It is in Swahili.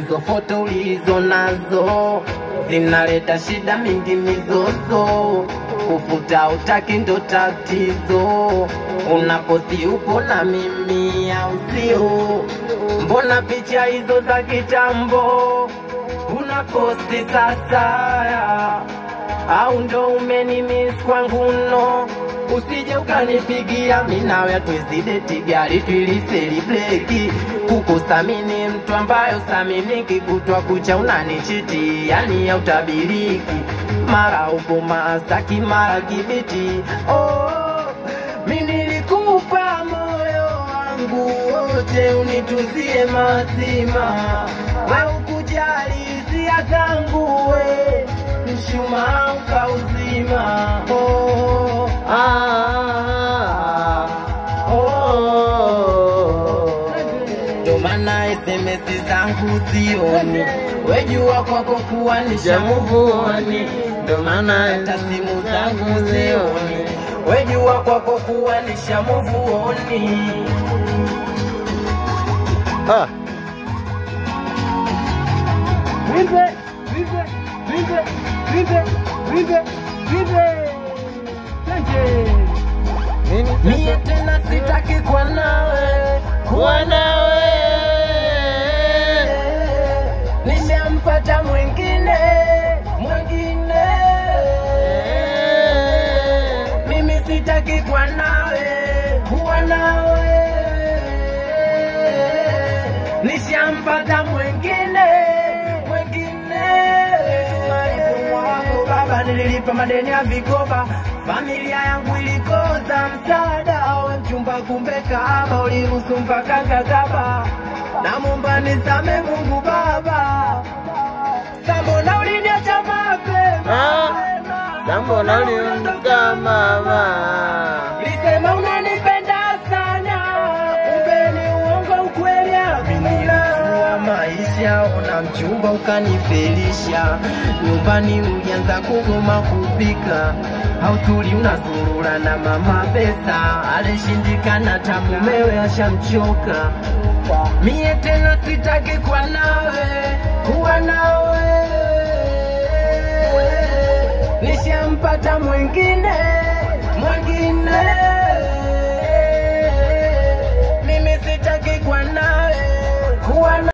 hizo foto ulizo nazo zinaleta shida mingi mizozo, kufuta utaki ndo tatizo. Unaposti upo na mimi au sio? Mbona picha hizo za kitambo unaposti sasa? Au ndo umenimiss kwangu no? Usije ukanipigia mimi nawe twizideti gari tuliseli bleki. Kukusamini mtu ambaye usaminiki, kutwa kucha unanichiti yani ya utabiriki. Mara upo Masaki mara Kibiti. Oh, mimi nilikupa moyo wangu wote unituzie mazima, wewe ukujali hisia zangu we mshumaa ukauzima. Oh, ndo maana SMS zangu zioni, wejua kwako kuwa nishamuvuoni. Ndo maana hata simu zangu zioni, wejua kwako kuwa nishamuvuoni. Vive, vive, vive, vive, vive, vive. Mie tena sitaki kwa nawe, kwa nawe. Nishampata mwingine, mwingine. Mimi sitaki kwa nawe, kwa nawe. Nishampata mwingine, mwingine. Baba nililipa madeni ya vikoba, familia yangu ilikosa msaada. We mchumba kumbe kahaba, uliruhusu mpaka kakaba. Naomba nisame Mungu Baba, sambona uliniacha mapema, Sambona uliondoka mama. Lisema unanipenda sana, kumbe ni uongo ukweli. Aminilifua maisha, una mchumba ukanifelisha. Nyumbani ulianza kugoma kupika, hautuli unazurura na mama pesa. Alishindikana tamumewe ashamchoka. Mie tena sitaki kwa nawe, kuwa nawe. Nishampata mwingine, mwingine.